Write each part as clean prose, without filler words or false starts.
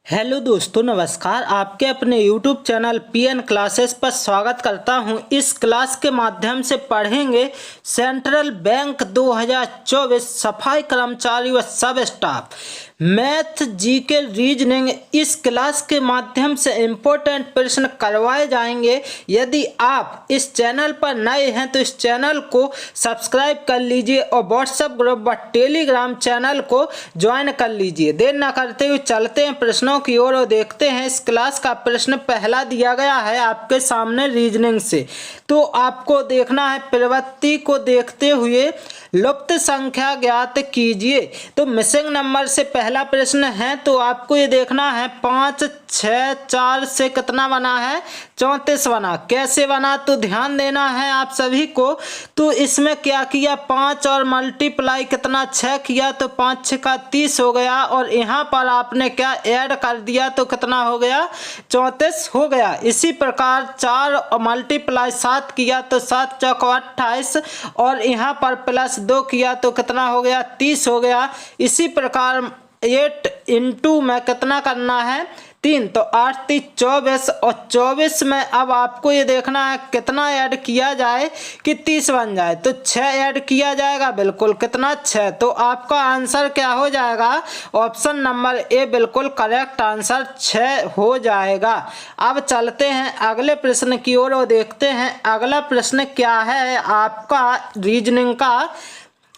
Hello दोस्तों, नमस्कार। आपके अपने YouTube चैनल PN क्लासेस पर स्वागत करता हूं। इस क्लास के माध्यम से पढ़ेंगे सेंट्रल बैंक 2024 सफाई कर्मचारी व सब स्टाफ मैथ जीके रीजनिंग। इस क्लास के माध्यम से इम्पोर्टेंट प्रश्न करवाए जाएंगे। यदि आप इस चैनल पर नए हैं तो इस चैनल को सब्सक्राइब कर लीजिए और व्हाट्सएप ग्रुप व टेलीग्राम चैनल को ज्वाइन कर लीजिए। देर न करते हुए चलते हैं प्रश्नों की ओर और देखते हैं। इस क्लास का प्रश्न पहला दिया गया है आपके सामने रीजनिंग से। तो आपको देखना है प्रवृत्ति को देखते हुए लुप्त संख्या ज्ञात कीजिए। तो मिसिंग नंबर से पहला प्रश्न है, तो आपको ये देखना है 5, 6, 4 से कितना बना है, 34 बना। कैसे बना, तो ध्यान देना है आप सभी को। तो इसमें क्या किया, 5 और मल्टीप्लाई कितना 6 किया, तो 5 6 का 30 हो गया। और यहाँ पर आपने क्या ऐड कर दिया, तो कितना हो गया, 34 हो गया। इसी प्रकार 4 और मल्टीप्लाई 7 किया, तो 7 चौक 28 और यहाँ पर प्लस 2 किया तो कितना हो गया, 30 हो गया। इसी प्रकार 8 इंटू में कितना करना है, 3, तो 8 3 24 और 24 में अब आपको ये देखना है कितना ऐड किया जाए कि 30 बन जाए। तो 6 ऐड किया जाएगा, बिल्कुल कितना 6। तो आपका आंसर क्या हो जाएगा, ऑप्शन नंबर ए बिल्कुल करेक्ट आंसर 6 हो जाएगा। अब चलते हैं अगले प्रश्न की ओर और देखते हैं अगला प्रश्न क्या है आपका रीजनिंग का।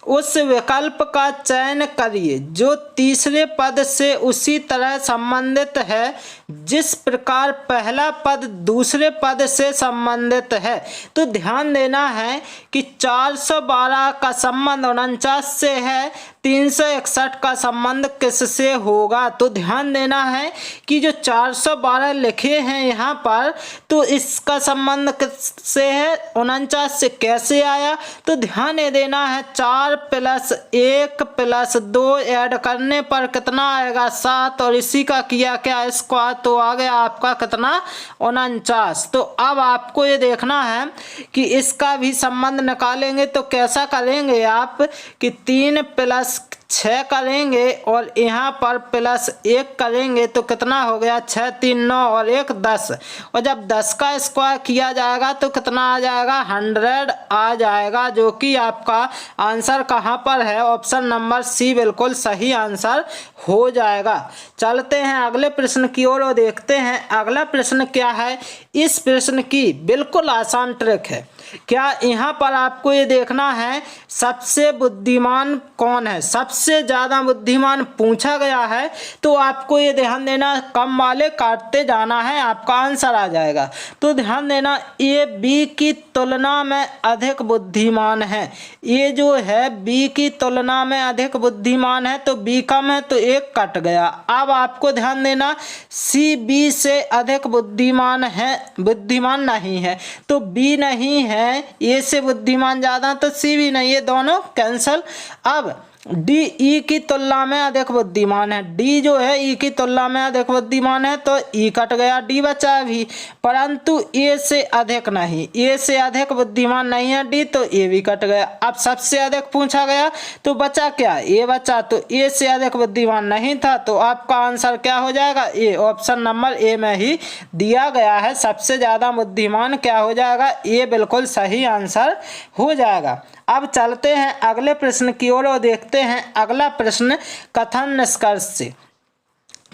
उस विकल्प का चयन करिए जो तीसरे पद से उसी तरह संबंधित है जिस प्रकार पहला पद दूसरे पद से संबंधित है। तो ध्यान देना है कि 412 का संबंध 49 से है, 361 का संबंध किससे होगा। तो ध्यान देना है कि जो 412 लिखे हैं यहाँ पर, तो इसका संबंध किससे है, 49 से। कैसे आया, तो ध्यान देना है 4 + 1 + 2 ऐड करने पर कितना आएगा, 7। और इसी का किया क्या, स्क्वायर, तो आ गया आपका कितना, 49। तो अब आपको ये देखना है कि इसका भी संबंध निकालेंगे। तो कैसा करेंगे आप कि 3 + 6 करेंगे और यहाँ पर +1 करेंगे तो कितना हो गया, 6 3 9 और 1 10। और जब 10 का स्क्वायर किया जाएगा तो कितना आ जाएगा, 100 आ जाएगा, जो कि आपका आंसर कहाँ पर है, ऑप्शन नंबर सी बिल्कुल सही आंसर हो जाएगा। चलते हैं अगले प्रश्न की ओर और देखते हैं अगला प्रश्न क्या है। इस प्रश्न की बिल्कुल आसान ट्रिक है। क्या यहाँ पर आपको ये देखना है सबसे बुद्धिमान कौन है, सबसे ज़्यादा बुद्धिमान पूछा गया है। तो आपको ये ध्यान देना, कम वाले काटते जाना है, आपका आंसर आ जाएगा। तो ध्यान देना, ये बी की तुलना में अधिक बुद्धिमान है। ये जो है बी की तुलना में अधिक बुद्धिमान है, तो बी कम है तो 1 कट गया। अब आपको ध्यान देना, सी बी से अधिक बुद्धिमान है, बुद्धिमान नहीं है, तो बी नहीं है। ए से बुद्धिमान ज्यादा तो सी भी नहीं, ये दोनों कैंसल। अब डी ई की तुलना में अधिक बुद्धिमान है, डी जो है ई की तुलना में अधिक बुद्धिमान है, तो ई कट गया, डी बचा भी। परंतु ए से अधिक नहीं, ए से अधिक बुद्धिमान नहीं है डी, तो ए भी कट गया। अब सबसे अधिक पूछा गया तो बचा क्या, ए बचा, तो ए से अधिक बुद्धिमान नहीं था, तो आपका आंसर क्या हो जाएगा, ए, ऑप्शन नंबर ए में ही दिया गया है। सबसे ज्यादा बुद्धिमान क्या हो जाएगा, ए बिल्कुल सही आंसर हो जाएगा। अब चलते हैं अगले प्रश्न की ओर और देखते हैं अगला प्रश्न कथन निष्कर्ष से।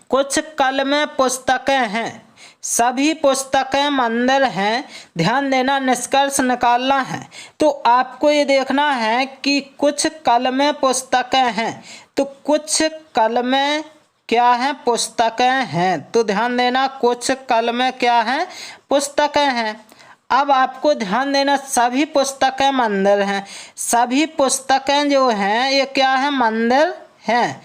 कुछ कलमें पुस्तकें हैं, सभी पुस्तकें मंदिर हैं। ध्यान देना, निष्कर्ष निकालना है। तो आपको ये देखना है कि कुछ कलमें पुस्तकें हैं, तो कुछ कलमें क्या हैं, पुस्तकें हैं। तो ध्यान देना, कुछ कलमें क्या हैं, पुस्तकें हैं। अब आपको ध्यान देना, सभी पुस्तकें मंदिर हैं, सभी पुस्तकें जो हैं ये क्या है, मंदिर हैं।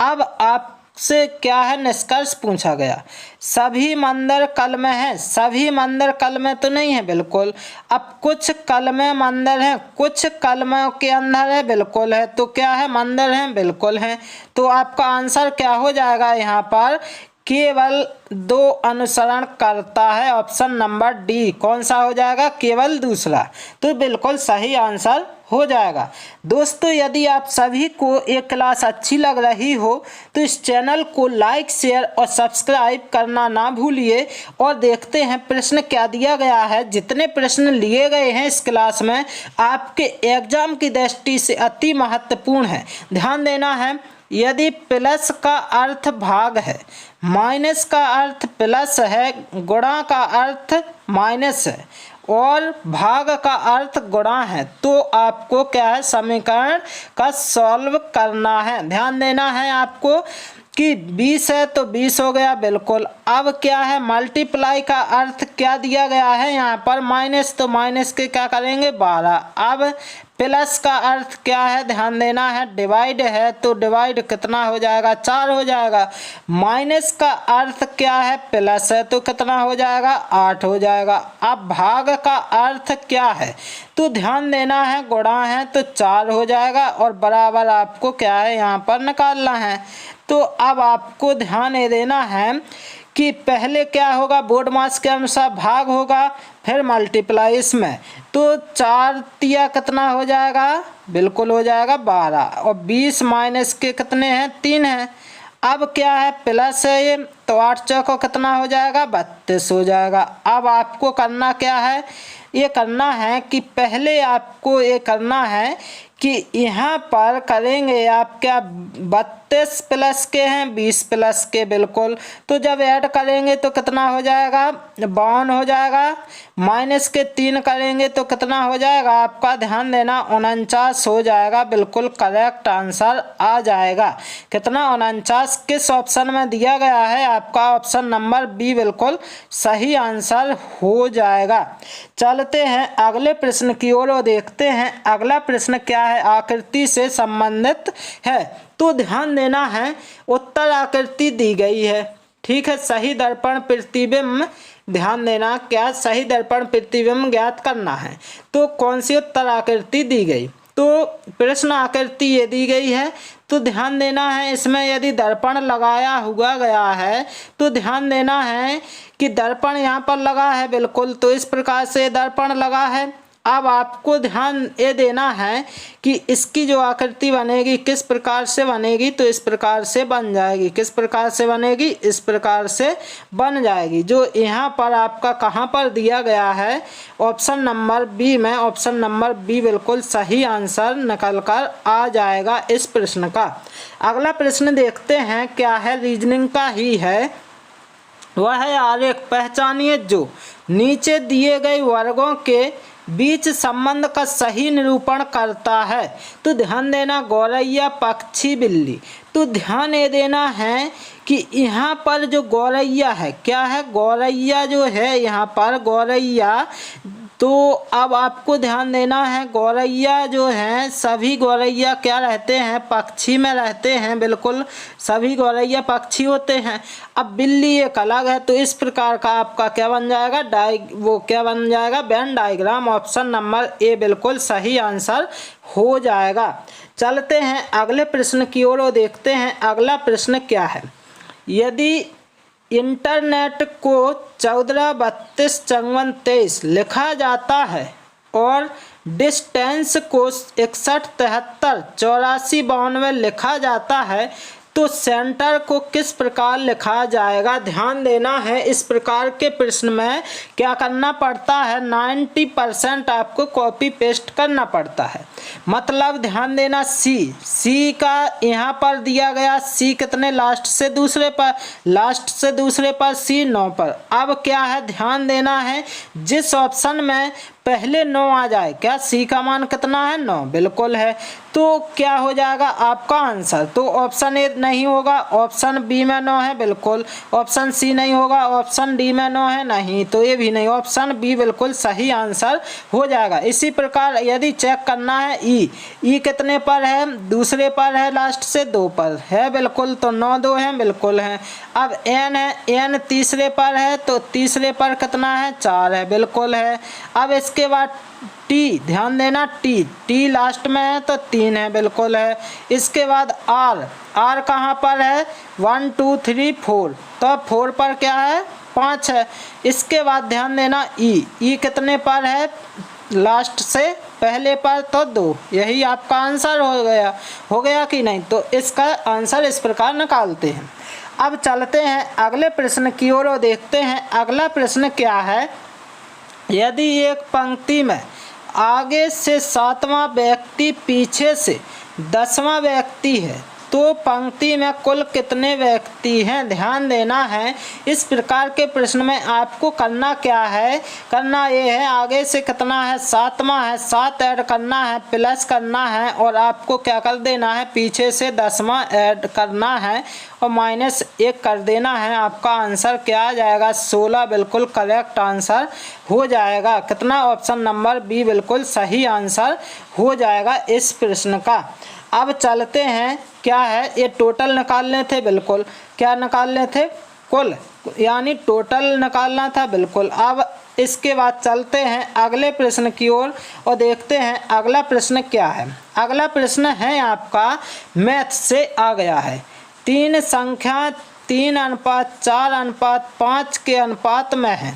अब आपसे क्या है, निष्कर्ष पूछा गया, सभी मंदिर कलमें हैं, सभी मंदिर कलमें तो नहीं है बिल्कुल। अब कुछ कलमें मंदिर हैं, कुछ कलमों के अंदर है, बिल्कुल है। तो क्या है, मंदिर हैं, बिल्कुल हैं। तो आपका आंसर क्या हो जाएगा यहाँ पर केवल 2 अनुसरण करता है। ऑप्शन नंबर डी कौन सा हो जाएगा, केवल दूसरा। तो बिल्कुल सही आंसर हो जाएगा। दोस्तों यदि आप सभी को ये क्लास अच्छी लग रही हो तो इस चैनल को लाइक शेयर और सब्सक्राइब करना ना भूलिए। और देखते हैं प्रश्न क्या दिया गया है। जितने प्रश्न लिए गए हैं इस क्लास में आपके एग्जाम की दृष्टि से अति महत्वपूर्ण है, ध्यान देना है। यदि प्लस का अर्थ भाग है, माइनस का अर्थ प्लस है, गुणा का अर्थ माइनस है और भाग का अर्थ गुणा है, तो आपको क्या है, समीकरण का सॉल्व करना है। ध्यान देना है आपको कि 20 है तो 20 हो गया, बिल्कुल। अब क्या है, मल्टीप्लाई का अर्थ क्या दिया गया है यहाँ पर, माइनस, तो माइनस के क्या करेंगे 12। अब प्लस का अर्थ क्या है, ध्यान देना है, डिवाइड है तो डिवाइड कितना हो जाएगा, 4 हो जाएगा। माइनस का अर्थ क्या है, प्लस है तो कितना हो जाएगा, 8 हो जाएगा। अब भाग का अर्थ क्या है, तो ध्यान देना है, गुणा है तो 4 हो जाएगा और बराबर आपको क्या है यहाँ पर निकालना है। तो अब आपको ध्यान ये देना है कि पहले क्या होगा, बोर्ड मास के अनुसार भाग होगा, फिर मल्टीप्लाई इसमें, तो 4 तिया कितना हो जाएगा, बिल्कुल हो जाएगा 12 और 20 माइनस के कितने हैं, 3 हैं। अब क्या है, प्लस है ये तो 8 चौको कितना हो जाएगा, 32 हो जाएगा। अब आपको करना क्या है, ये करना है कि पहले आपको ये करना है कि यहाँ पर करेंगे आप क्या, 32 प्लस के हैं 20 प्लस के, बिल्कुल। तो जब ऐड करेंगे तो कितना हो जाएगा, 52 हो जाएगा। माइनस के 3 करेंगे तो कितना हो जाएगा आपका, ध्यान देना, 49 हो जाएगा, बिल्कुल करेक्ट आंसर आ जाएगा। कितना, 49 किस ऑप्शन में दिया गया है आपका, ऑप्शन नंबर बी बिल्कुल सही आंसर हो जाएगा। चलते हैं अगले प्रश्न की ओर और देखते हैं अगला प्रश्न क्या है, आकृति से संबंधित है। तो ध्यान देना है, उत्तर आकृति दी गई है, ठीक है। सही दर्पण प्रतिबिंब, ध्यान देना, क्या सही दर्पण प्रतिबिंब ज्ञात करना है। तो कौन सी उत्तर आकृति दी गई, तो प्रश्न आकृति ये दी गई है। तो ध्यान देना है, इसमें यदि दर्पण लगाया हुआ गया है तो ध्यान देना है कि दर्पण यहाँ पर लगा है, बिल्कुल। तो इस प्रकार से दर्पण लगा है। अब आपको ध्यान ये देना है कि इसकी जो आकृति बनेगी किस प्रकार से बनेगी, तो इस प्रकार से बन जाएगी। किस प्रकार से बनेगी, इस प्रकार से बन जाएगी, जो यहाँ पर आपका कहाँ पर दिया गया है, ऑप्शन नंबर बी में। ऑप्शन नंबर बी बिल्कुल सही आंसर निकल कर आ जाएगा इस प्रश्न का। अगला प्रश्न देखते हैं क्या है, रीजनिंग का ही है। वह है आरेख, पहचानिए जो नीचे दिए गए वर्गों के बीच संबंध का सही निरूपण करता है। तो ध्यान देना, गौरैया, पक्षी, बिल्ली। तो ध्यान ये देना है कि यहाँ पर जो गौरैया है, क्या है, गौरैया जो है यहाँ पर गौरैया, तो अब आपको ध्यान देना है, गौरैया जो हैं सभी गौरैया क्या रहते हैं, पक्षी में रहते हैं, बिल्कुल सभी गौरैया पक्षी होते हैं। अब बिल्ली एक अलग है, तो इस प्रकार का आपका क्या बन जाएगा, क्या बन जाएगा, Venn diagram. Option number A बिल्कुल सही आंसर हो जाएगा। चलते हैं अगले प्रश्न की ओर और देखते हैं अगला प्रश्न क्या है। यदि इंटरनेट को 14 32 54 23 लिखा जाता है और डिस्टेंस को 61 73 84 92 लिखा जाता है, तो सेंटर को किस प्रकार लिखा जाएगा। ध्यान देना है, इस प्रकार के प्रश्न में क्या करना पड़ता है, 90% आपको कॉपी पेस्ट करना पड़ता है। मतलब ध्यान देना, सी का यहाँ पर दिया गया, सी कितने, लास्ट से दूसरे पर सी 9 पर। अब क्या है, ध्यान देना है, जिस ऑप्शन में पहले 9 आ जाए, क्या सी का मान कितना है, 9 बिल्कुल है, तो क्या हो जाएगा आपका आंसर। तो ऑप्शन ए नहीं होगा, ऑप्शन बी में 9 है, बिल्कुल। ऑप्शन सी नहीं होगा, ऑप्शन डी में 9 है, नहीं, तो ये भी नहीं, ऑप्शन बी बिल्कुल सही आंसर हो जाएगा। इसी प्रकार यदि चेक करना है है ई कितने पर है, दूसरे पर है, लास्ट से 2 पर है बिल्कुल, तो 9 2 है बिल्कुल है। अब एन है, एन तीसरे पर है तो तीसरे पर कितना है, 4 है बिल्कुल है। अब इसके बाद टी, ध्यान देना टी लास्ट में है तो 3 है बिल्कुल है। इसके बाद आर कहाँ पर है, 1 2 3 4, तो 4 पर क्या है, 5 है। इसके बाद ध्यान देना ई कितने पर है, लास्ट से पहले पर तो 2, यही आपका आंसर हो गया कि नहीं। तो इसका आंसर इस प्रकार निकालते हैं। अब चलते हैं अगले प्रश्न की ओर और देखते हैं अगला प्रश्न क्या है। यदि एक पंक्ति में आगे से 7वां व्यक्ति पीछे से 10वां व्यक्ति है तो पंक्ति में कुल कितने व्यक्ति हैं, ध्यान देना है। इस प्रकार के प्रश्न में आपको करना क्या है, करना ये है, आगे से कितना है, 7वां है, 7 ऐड करना है, प्लस करना है, और आपको क्या कर देना है, पीछे से 10वां ऐड करना है और -1 कर देना है। आपका आंसर क्या आ जाएगा, 16 बिल्कुल करेक्ट आंसर हो जाएगा। कितना, ऑप्शन नंबर बी बिल्कुल सही आंसर हो जाएगा इस प्रश्न का। अब चलते हैं, क्या है, ये टोटल निकालने थे बिल्कुल, क्या निकालने थे, कुल, यानी टोटल निकालना था बिल्कुल। अब इसके बाद चलते हैं अगले प्रश्न की ओर और देखते हैं अगला प्रश्न क्या है। अगला प्रश्न है आपका मैथ से आ गया है। 3 संख्या 3:4:5 के अनुपात में है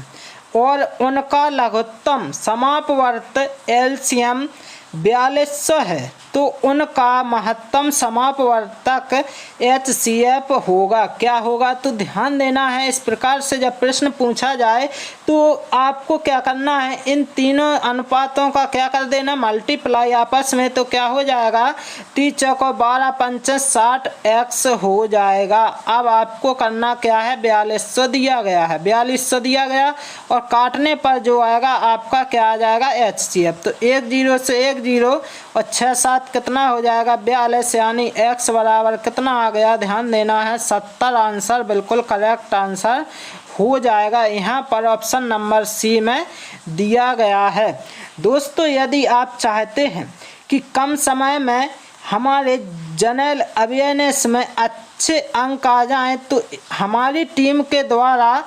और उनका लघुत्तम समापवर्त LCM 4200 है, तो उनका महत्तम समापवर्तक HCF होगा, क्या होगा। तो ध्यान देना है, इस प्रकार से जब प्रश्न पूछा जाए तो आपको क्या करना है, इन तीनों अनुपातों का क्या कर देना, मल्टीप्लाई आपस में, तो क्या हो जाएगा, 3 चौको 12 5 60 x हो जाएगा। अब आपको करना क्या है, 4200 दिया गया है, 4200 दिया गया और काटने पर जो आएगा आपका क्या आ जाएगा, HCF। तो 1 0 से 1 0 और 6 7 कितना हो जाएगा, 42, यानी x बराबर कितना आ गया, ध्यान देना है 70 आंसर बिल्कुल करेक्ट आंसर हो जाएगा। यहाँ पर ऑप्शन नंबर सी में दिया गया है। दोस्तों, यदि आप चाहते हैं कि कम समय में हमारे जनरल अवेयरनेस में अच्छे अंक आ जाएं तो हमारी टीम के द्वारा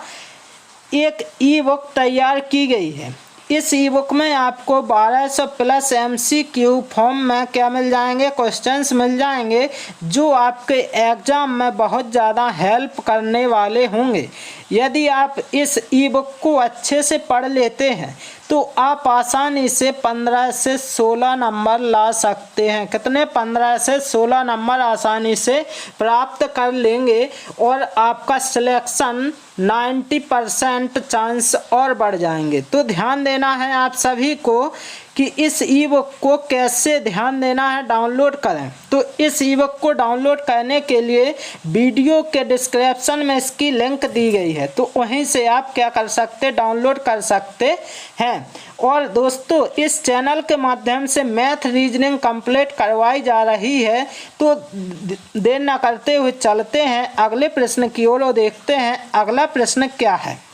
एक ई बुक तैयार की गई है। इस ई बुक में आपको 1200 प्लस MCQ फॉर्म में क्या मिल जाएंगे, क्वेश्चंस मिल जाएंगे जो आपके एग्जाम में बहुत ज़्यादा हेल्प करने वाले होंगे। यदि आप इस ई बुक को अच्छे से पढ़ लेते हैं तो आप आसानी से 15 से 16 नंबर ला सकते हैं। कितने, 15 से 16 नंबर आसानी से प्राप्त कर लेंगे और आपका सिलेक्शन 90% चांस और बढ़ जाएंगे। तो ध्यान देना है आप सभी को कि इस ई बुक को कैसे, ध्यान देना है, डाउनलोड करें। तो इस ई बुक को डाउनलोड करने के लिए वीडियो के डिस्क्रिप्शन में इसकी लिंक दी गई है, तो वहीं से आप क्या कर सकते, डाउनलोड कर सकते हैं। और दोस्तों, इस चैनल के माध्यम से मैथ रीजनिंग कंप्लीट करवाई जा रही है। तो देर न करते हुए चलते हैं अगले प्रश्न की ओर और देखते हैं अगला प्रश्न क्या है।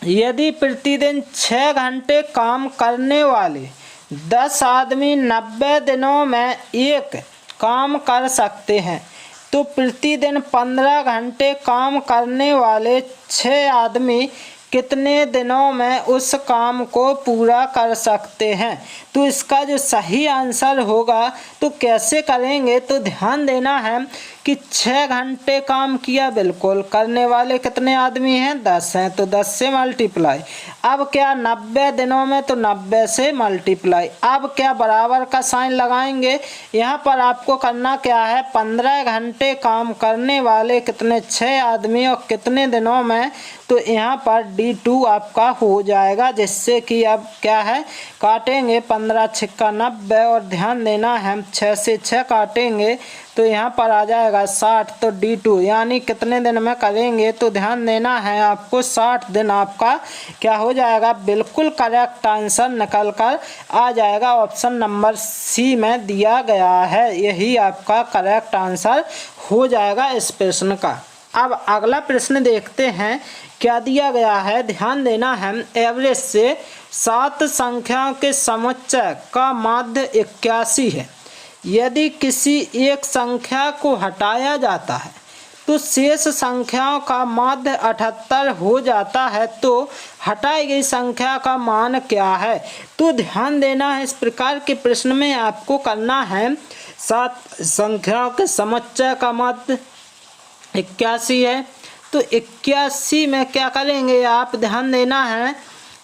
यदि प्रतिदिन 6 घंटे काम करने वाले 10 आदमी 90 दिनों में एक काम कर सकते हैं तो प्रतिदिन 15 घंटे काम करने वाले 6 आदमी कितने दिनों में उस काम को पूरा कर सकते हैं। तो इसका जो सही आंसर होगा तो कैसे करेंगे, तो ध्यान देना है कि 6 घंटे काम किया, बिल्कुल करने वाले कितने आदमी हैं, 10 हैं, तो 10 से मल्टीप्लाई। अब क्या 90 दिनों में, तो 90 से मल्टीप्लाई। अब क्या बराबर का साइन लगाएंगे, यहाँ पर आपको करना क्या है, 15 घंटे काम करने वाले कितने, 6 आदमी और कितने दिनों में, तो यहाँ पर D2 आपका हो जाएगा, जिससे कि अब क्या है, काटेंगे 15 6 90 और ध्यान देना है 6 से 6 काटेंगे तो यहाँ पर आ जाएगा 60, तो D2 यानी कितने दिन में करेंगे, तो ध्यान देना है आपको 60 दिन आपका क्या हो जाएगा, बिल्कुल करेक्ट आंसर निकल कर आ जाएगा। ऑप्शन नंबर सी में दिया गया है, यही आपका करेक्ट आंसर हो जाएगा इस प्रश्न का। अब अगला प्रश्न देखते हैं क्या दिया गया है, ध्यान देना है। एवरेज से 7 संख्याओं के समुच्चय का माध्य 81 है। यदि किसी एक संख्या को हटाया जाता है तो शेष संख्याओं का माध्य 78 हो जाता है, तो हटाई गई संख्या का मान क्या है। तो ध्यान देना है, इस प्रकार के प्रश्न में आपको करना है 7 संख्याओं के समुच्चय का माध्य 81 है। तो 81 में क्या करेंगे आप, ध्यान देना है,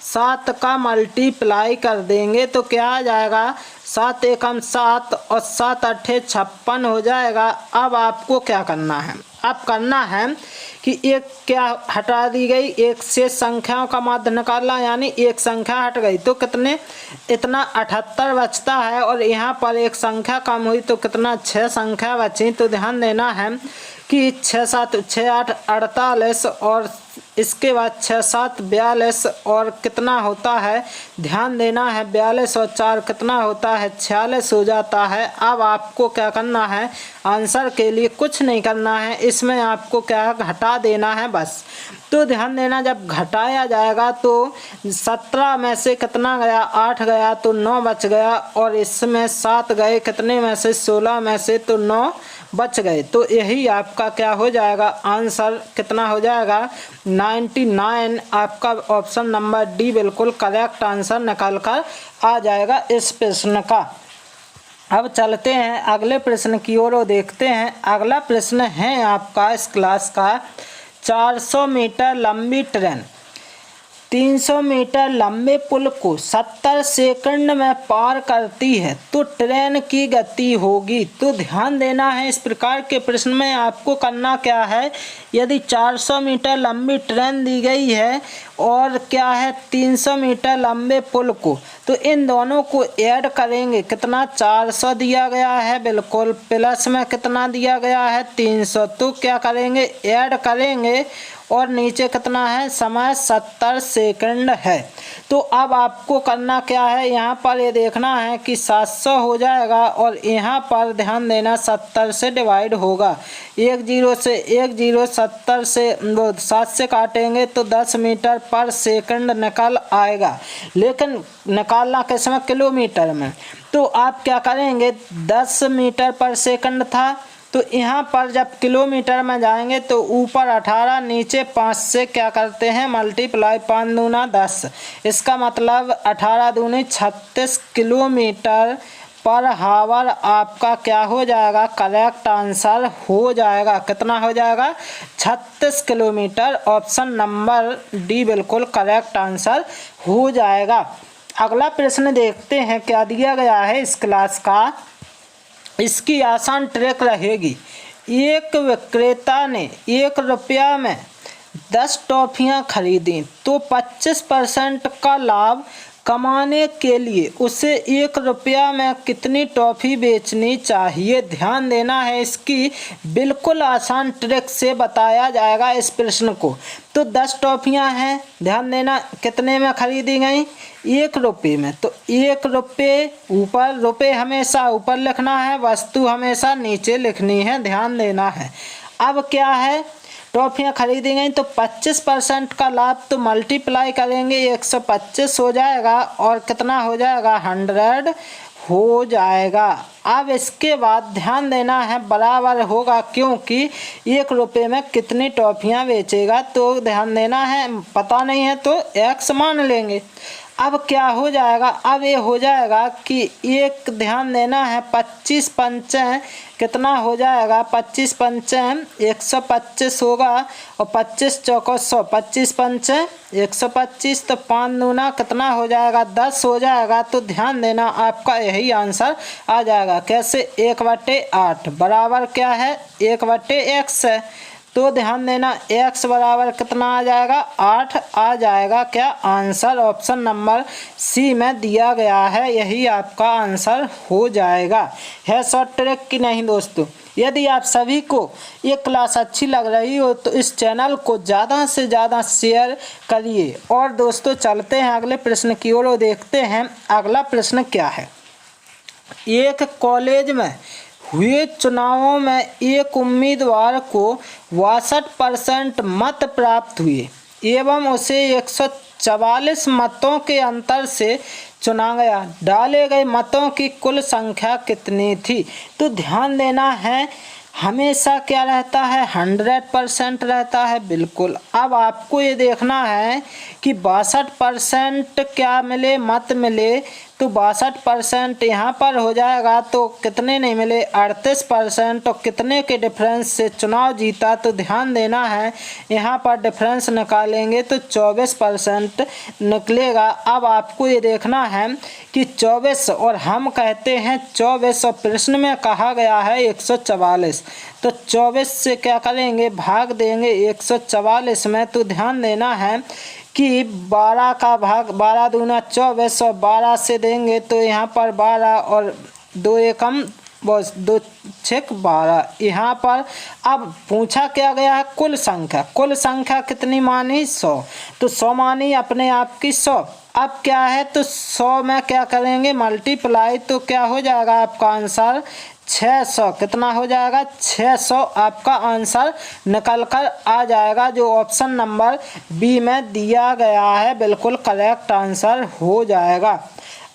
7 का मल्टीप्लाई कर देंगे तो क्या आ जाएगा, 7 एकम 7 और 7 अट्ठे 56 हो जाएगा। अब आपको क्या करना है, अब करना है कि एक क्या हटा दी गई, एक से संख्याओं का माध्य निकालना, यानी एक संख्या हट गई तो कितने, इतना 78 बचता है, और यहाँ पर एक संख्या कम हुई तो कितना 6 संख्या बची। तो ध्यान देना है कि 6 7 6 8 48 और इसके बाद 6 7 42 और कितना होता है, ध्यान देना है 42 और 4 कितना होता है, 46 हो जाता है। अब आपको क्या करना है, आंसर के लिए कुछ नहीं करना है, इसमें आपको क्या घटा देना है बस। तो ध्यान देना, जब घटाया जाएगा तो 17 में से कितना गया, 8 गया तो 9 बच गया, और इसमें 7 गए कितने में से, 16 में से, तो 9 बच गए। तो यही आपका क्या हो जाएगा, आंसर कितना हो जाएगा 99। आपका ऑप्शन नंबर डी बिल्कुल करेक्ट आंसर निकल कर आ जाएगा इस प्रश्न का। अब चलते हैं अगले प्रश्न की ओर और देखते हैं। अगला प्रश्न है आपका इस क्लास का, 400 मीटर लंबी ट्रेन 300 मीटर लंबे पुल को 70 सेकंड में पार करती है तो ट्रेन की गति होगी। तो ध्यान देना है, इस प्रकार के प्रश्न में आपको करना क्या है, यदि 400 मीटर लंबी ट्रेन दी गई है और क्या है 300 मीटर लंबे पुल को, तो इन दोनों को ऐड करेंगे, कितना 400 दिया गया है बिल्कुल, प्लस में कितना दिया गया है 300, तो क्या करेंगे ऐड करेंगे, और नीचे कितना है, समय 70 सेकंड है। तो अब आपको करना क्या है, यहाँ पर ये देखना है कि 700 हो जाएगा, और यहाँ पर ध्यान देना 70 से डिवाइड होगा, 1 0 से 1 0 70 से 7 से काटेंगे तो 10 मीटर पर सेकंड निकल आएगा, लेकिन निकालना किस में, किलोमीटर में। तो आप क्या करेंगे, 10 मीटर पर सेकंड था, तो यहाँ पर जब किलोमीटर में जाएंगे तो ऊपर 18 नीचे 5 से क्या करते हैं मल्टीप्लाई, 5 दूना 10, इसका मतलब 18 दूनी 36 किलोमीटर पर हावर आपका क्या हो जाएगा, करेक्ट आंसर हो जाएगा, कितना हो जाएगा 36 किलोमीटर। ऑप्शन नंबर डी बिल्कुल करेक्ट आंसर हो जाएगा। अगला प्रश्न देखते हैं क्या दिया गया है इस क्लास का। इसकी आसान ट्रिक रहेगी, एक विक्रेता ने 1 रुपया में 10 टॉफियाँ खरीदी तो 25% का लाभ कमाने के लिए उसे 1 रुपया में कितनी टॉफ़ी बेचनी चाहिए। ध्यान देना है, इसकी बिल्कुल आसान ट्रिक से बताया जाएगा इस प्रश्न को। तो 10 टॉफ़ियाँ हैं, ध्यान देना कितने में खरीदी गई, 1 रुपये में। तो 1 रुपये ऊपर, रुपये हमेशा ऊपर लिखना है, वस्तु हमेशा नीचे लिखनी है, ध्यान देना है। अब क्या है, टॉफियाँ खरीदी गई तो 25% का लाभ, तो मल्टीप्लाई करेंगे 125 हो जाएगा, और कितना हो जाएगा 100 हो जाएगा। अब इसके बाद ध्यान देना है बराबर होगा, क्योंकि 1 रुपये में कितनी टॉफियाँ बेचेगा, तो ध्यान देना है पता नहीं है तो x मान लेंगे। अब क्या हो जाएगा, अब ये हो जाएगा कि एक, ध्यान देना है 25 पंचे कितना हो जाएगा, 25 पंचे 125 होगा, और 25 चौको 100, 25 पंचे 125, तो 5 दूना कितना हो जाएगा 10 हो जाएगा। तो ध्यान देना आपका यही आंसर आ जाएगा। कैसे, 1/8 बराबर क्या है 1/x है। तो ध्यान देना x बराबर कितना आ जाएगा 8 आ जाएगा। क्या आंसर ऑप्शन नंबर सी में दिया गया है, यही आपका आंसर हो जाएगा। है शॉर्ट ट्रिक की नहीं दोस्तों। यदि आप सभी को ये क्लास अच्छी लग रही हो तो इस चैनल को ज़्यादा से ज़्यादा शेयर करिए। और दोस्तों चलते हैं अगले प्रश्न की ओर, देखते हैं अगला प्रश्न क्या है। एक कॉलेज में हुए चुनावों में एक उम्मीदवार को 62% मत प्राप्त हुए एवं उसे 144 मतों के अंतर से चुना गया। डाले गए मतों की कुल संख्या कितनी थी? तो ध्यान देना है, हमेशा क्या रहता है, 100% रहता है, बिल्कुल। अब आपको ये देखना है कि 62% क्या मिले, मत मिले, तो 62% यहाँ पर हो जाएगा, तो कितने नहीं मिले, 38%, और कितने के डिफरेंस से चुनाव जीता, तो ध्यान देना है यहाँ पर डिफरेंस निकालेंगे तो 24% निकलेगा। अब आपको ये देखना है कि 24 और हम कहते हैं 24 और प्रश्न में कहा गया है 144, तो 24 से क्या करेंगे, भाग देंगे 144 में। तो ध्यान देना है कि 12 का भाग 12 दूना 24 और 12 से देंगे तो यहाँ पर 12 और 2 एकम 2 छक 12। यहाँ पर अब पूछा क्या गया है, कुल संख्या। कुल संख्या कितनी मानी, 100, तो 100 मानी अपने आप की 100। अब क्या है, तो 100 में क्या करेंगे, मल्टीप्लाई, तो क्या हो जाएगा आपका आंसर 600। कितना हो जाएगा, 600 आपका आंसर निकल कर आ जाएगा, जो ऑप्शन नंबर बी में दिया गया है, बिल्कुल करेक्ट आंसर हो जाएगा।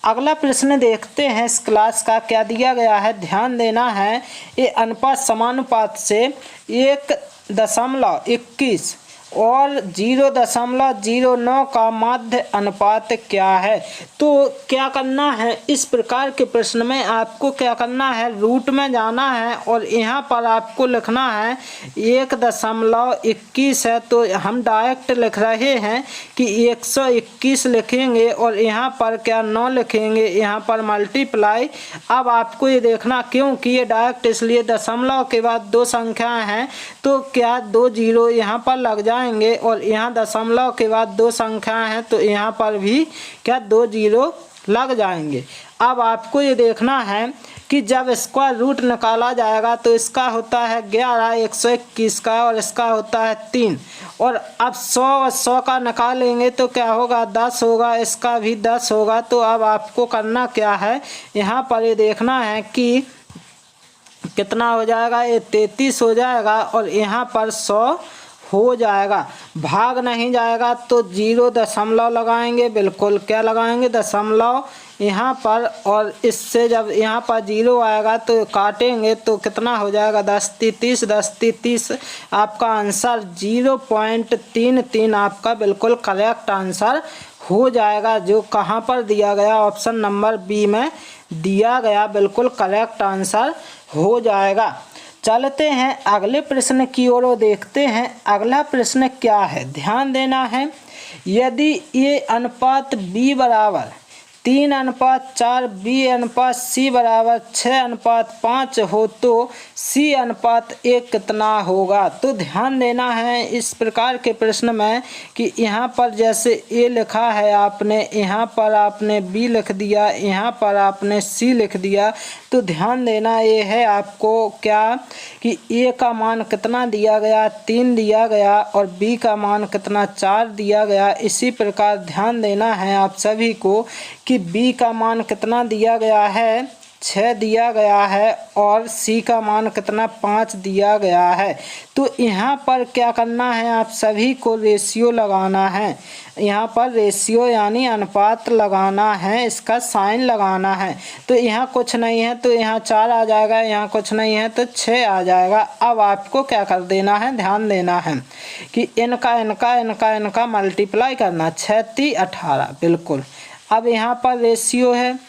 अगला प्रश्न देखते हैं इस क्लास का क्या दिया गया है। ध्यान देना है, ये अनुपात समानुपात से 1.21 और 0.09 का माध्य अनुपात क्या है? तो क्या करना है, इस प्रकार के प्रश्न में आपको क्या करना है, रूट में जाना है और यहाँ पर आपको लिखना है 1.21 है, तो हम डायरेक्ट लिख रहे हैं कि 121 लिखेंगे और यहाँ पर क्या 9 लिखेंगे, यहाँ पर मल्टीप्लाई। अब आपको ये देखना, क्योंकि ये डायरेक्ट इसलिए दशमलव के बाद 2 संख्याएं हैं, तो क्या 2 जीरो यहाँ पर लग जाए और यहाँ दशमलव के बाद 2 संख्याएं हैं, तो यहाँ पर भी क्या 2 जीरो लग जाएंगे। अब आपको ये देखना है कि जब स्क्वायर रूट निकाला जाएगा तो इसका होता है 11 121 का और इसका होता है 3, और अब 100 और 100 का निकालेंगे तो क्या होगा, 10 होगा, इसका भी 10 होगा। तो अब आपको करना क्या है, यहाँ पर ये देखना है कि कितना हो जाएगा, ये 33 हो जाएगा और यहाँ पर 100 हो जाएगा। भाग नहीं जाएगा तो 0 लगाएंगे, बिल्कुल क्या लगाएंगे, दशमलव यहाँ पर, और इससे जब यहाँ पर 0 आएगा तो काटेंगे तो कितना हो जाएगा, 10 30 10 30 आपका आंसर 0.33 आपका बिल्कुल करेक्ट आंसर हो जाएगा, जो कहाँ पर दिया गया, ऑप्शन नंबर बी में दिया गया, बिल्कुल करेक्ट आंसर हो जाएगा। चलते हैं अगले प्रश्न की ओर और देखते हैं अगला प्रश्न क्या है। ध्यान देना है, यदि ये अनुपात b बराबर 3:4, b/c बराबर 6:5 हो तो c/1 कितना होगा? तो ध्यान देना है इस प्रकार के प्रश्न में कि यहाँ पर जैसे a लिखा है आपने, यहाँ पर आपने b लिख दिया, यहाँ पर आपने c लिख दिया, तो ध्यान देना ये है आपको क्या कि a का मान कितना दिया गया, 3 दिया गया, और b का मान कितना, 4 दिया गया। इसी प्रकार ध्यान देना है आप सभी को कि b का मान कितना दिया गया है, 6 दिया गया है, और c का मान कितना, 5 दिया गया है। तो यहाँ पर क्या करना है, आप सभी को रेशियो लगाना है, यहाँ पर रेशियो यानी अनुपात लगाना है, इसका साइन लगाना है। तो यहाँ कुछ नहीं है तो यहाँ 4 आ जाएगा, यहाँ कुछ नहीं है तो 6 आ जाएगा। अब आपको क्या कर देना है, ध्यान देना है कि इनका मल्टीप्लाई करना, 6 3 18, बिल्कुल। अब यहाँ पर रेशियो है,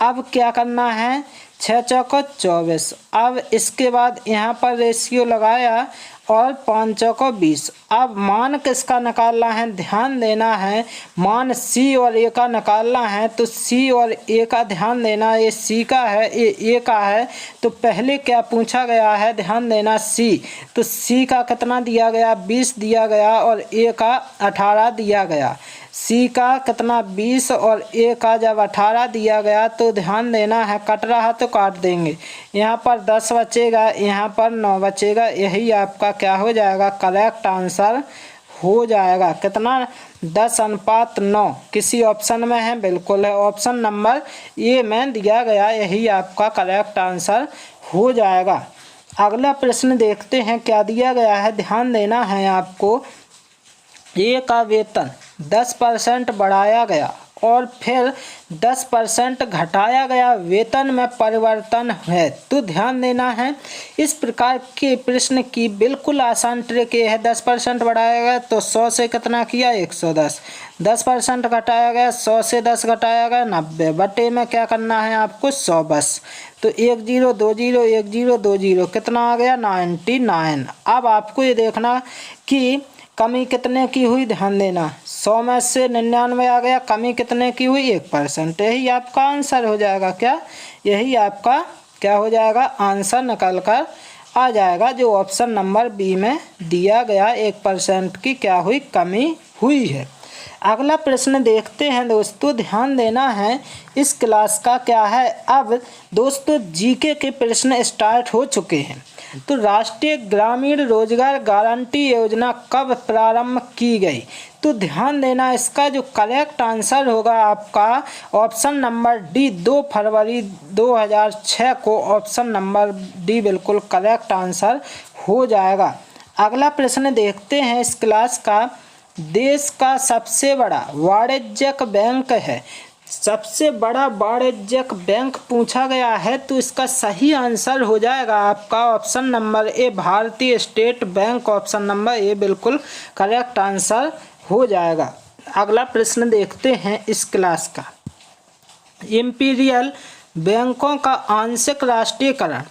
अब क्या करना है, 6 चौको 24। अब इसके बाद यहाँ पर रेशियो लगाया और 5 चौको 20। अब मान किसका निकालना है, ध्यान देना है, मान c और a का निकालना है। तो c और a का ध्यान देना, ये c का है, ये a का है। तो पहले क्या पूछा गया है, ध्यान देना c, तो c का कितना दिया गया, 20 दिया गया, और a का 18 दिया गया। c का कितना 20 और a का जब 18 दिया गया तो ध्यान देना है, कट रहा तो काट देंगे, यहाँ पर 10 बचेगा, यहाँ पर 9 बचेगा। यही आपका क्या हो जाएगा, करेक्ट आंसर हो जाएगा। कितना? 10:9। किसी ऑप्शन में है? बिल्कुल है, ऑप्शन नंबर ए में दिया गया, यही आपका करेक्ट आंसर हो जाएगा। अगला प्रश्न देखते हैं क्या दिया गया है, ध्यान देना है आपको। ए का वेतन 10% बढ़ाया गया और फिर 10% घटाया गया, वेतन में परिवर्तन है, तो ध्यान देना है। इस प्रकार के प्रश्न की बिल्कुल आसान ट्रिक ये है, 10% बढ़ाया गया तो 100 से कितना किया? 110। 10% घटाया गया, 100 से 10 घटाया गया 90, बटे में क्या करना है आपको? 100 बस। तो 1 0 2 0 1 0 2 0 कितना आ गया? 99। अब आपको ये देखना कि कमी कितने की हुई, ध्यान देना। 100 में से 99 आ गया, कमी कितने की हुई? 1%। यही आपका आंसर हो जाएगा। क्या? यही आपका क्या हो जाएगा? आंसर निकल कर आ जाएगा, जो ऑप्शन नंबर बी में दिया गया, 1% की क्या हुई? कमी हुई है। अगला प्रश्न देखते हैं दोस्तों, ध्यान देना है। इस क्लास का क्या है, अब दोस्तों जीके के प्रश्न स्टार्ट हो चुके हैं। तो राष्ट्रीय ग्रामीण रोजगार गारंटी योजना कब प्रारंभ की गई? तो ध्यान देना, इसका जो करेक्ट आंसर होगा आपका ऑप्शन नंबर डी, 2 फरवरी 2006 को ऑप्शन नंबर डी बिल्कुल करेक्ट आंसर हो जाएगा। अगला प्रश्न देखते हैं इस क्लास का, देश का सबसे बड़ा वाणिज्यिक बैंक है, सबसे बड़ा वाणिज्यिक बैंक पूछा गया है, तो इसका सही आंसर हो जाएगा आपका ऑप्शन नंबर ए, भारतीय state bank, option number A बिल्कुल करेक्ट आंसर हो जाएगा। अगला प्रश्न देखते हैं इस क्लास का, इंपीरियल बैंकों का आंशिक राष्ट्रीयकरण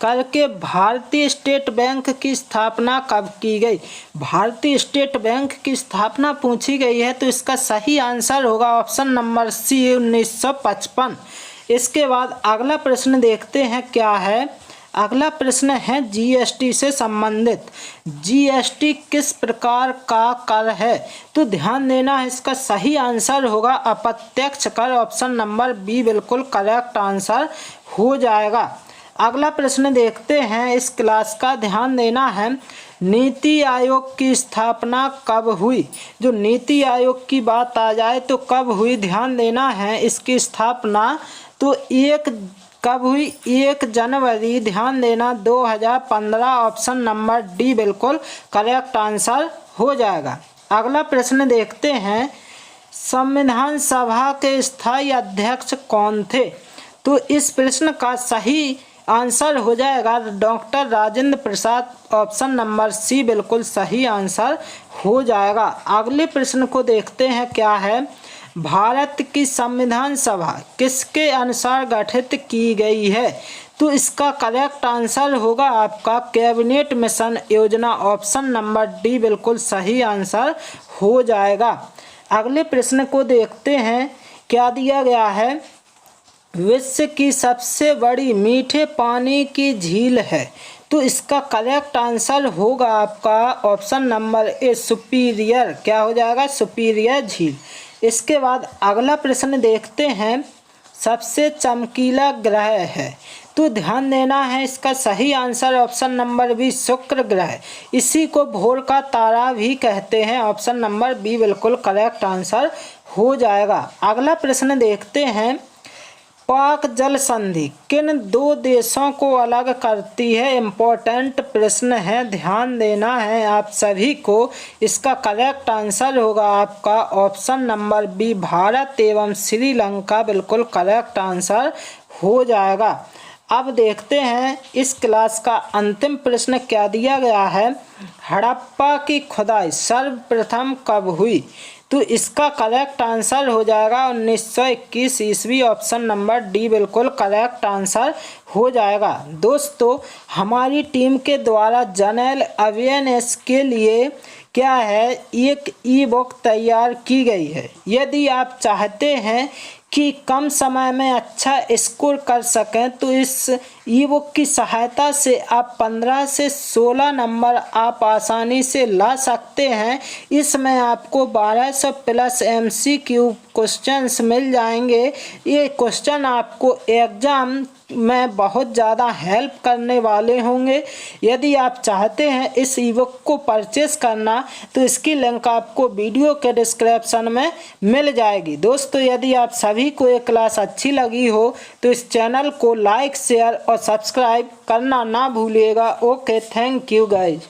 करके भारतीय स्टेट बैंक की स्थापना कब की गई? भारतीय स्टेट बैंक की स्थापना पूछी गई है, तो इसका सही आंसर होगा ऑप्शन नंबर सी, 1955। इसके बाद अगला प्रश्न देखते हैं क्या है। अगला प्रश्न है जीएसटी से संबंधित। जीएसटी किस प्रकार का कर है? तो ध्यान देना है, इसका सही आंसर होगा अप्रत्यक्ष कर, ऑप्शन नंबर बी बिल्कुल करेक्ट आंसर हो जाएगा। अगला प्रश्न देखते हैं इस क्लास का, ध्यान देना है। नीति आयोग की स्थापना कब हुई? जो नीति आयोग की बात आ जाए तो कब हुई, ध्यान देना है। इसकी स्थापना तो कब हुई? 1 जनवरी, ध्यान देना, 2015, ऑप्शन नंबर डी बिल्कुल करेक्ट आंसर हो जाएगा। अगला प्रश्न देखते हैं, संविधान सभा के स्थायी अध्यक्ष कौन थे? तो इस प्रश्न का सही आंसर हो जाएगा doctor Rajendra Prasad, option number C बिल्कुल सही आंसर हो जाएगा। अगले प्रश्न को देखते हैं क्या है, भारत की संविधान सभा किसके अनुसार गठित की गई है? तो इसका करेक्ट आंसर होगा आपका कैबिनेट मिशन योजना, ऑप्शन नंबर डी बिल्कुल सही आंसर हो जाएगा। अगले प्रश्न को देखते हैं क्या दिया गया है, विश्व की सबसे बड़ी मीठे पानी की झील है, तो इसका करेक्ट आंसर होगा आपका ऑप्शन नंबर ए, सुपीरियर, क्या हो जाएगा? सुपीरियर झील। इसके बाद अगला प्रश्न देखते हैं, सबसे चमकीला ग्रह है, तो ध्यान देना है, इसका सही आंसर ऑप्शन नंबर बी, शुक्र ग्रह। इसी को भोर का तारा भी कहते हैं, ऑप्शन नंबर बी बिल्कुल करेक्ट आंसर हो जाएगा। अगला प्रश्न देखते हैं, पाक जल संधि किन 2 देशों को अलग करती है? इम्पोर्टेंट प्रश्न है, ध्यान देना है आप सभी को। इसका करेक्ट आंसर होगा आपका ऑप्शन नंबर बी, भारत एवं श्रीलंका बिल्कुल करेक्ट आंसर हो जाएगा। अब देखते हैं इस क्लास का अंतिम प्रश्न क्या दिया गया है, हड़प्पा की खुदाई सर्वप्रथम कब हुई? तो इसका करेक्ट आंसर हो जाएगा 1921 ईस्वी, ऑप्शन नंबर डी बिल्कुल करेक्ट आंसर हो जाएगा। दोस्तों, हमारी टीम के द्वारा जनरल अवेयरनेस के लिए क्या है, एक ई बुक तैयार की गई है। यदि आप चाहते हैं कि कम समय में अच्छा स्कोर कर सकें, तो इस ई बुक की सहायता से आप 15 से 16 नंबर आप आसानी से ला सकते हैं। इसमें आपको 1200 प्लस MCQ क्वेश्चंस मिल जाएंगे। ये क्वेश्चन आपको एग्जाम में बहुत ज़्यादा हेल्प करने वाले होंगे। यदि आप चाहते हैं इस ईबुक को परचेस करना तो इसकी लिंक आपको वीडियो के डिस्क्रिप्शन में मिल जाएगी। दोस्तों, यदि आप सभी को ये क्लास अच्छी लगी हो तो इस चैनल को लाइक, शेयर और सब्सक्राइब करना ना भूलिएगा। Okay, thank you guys.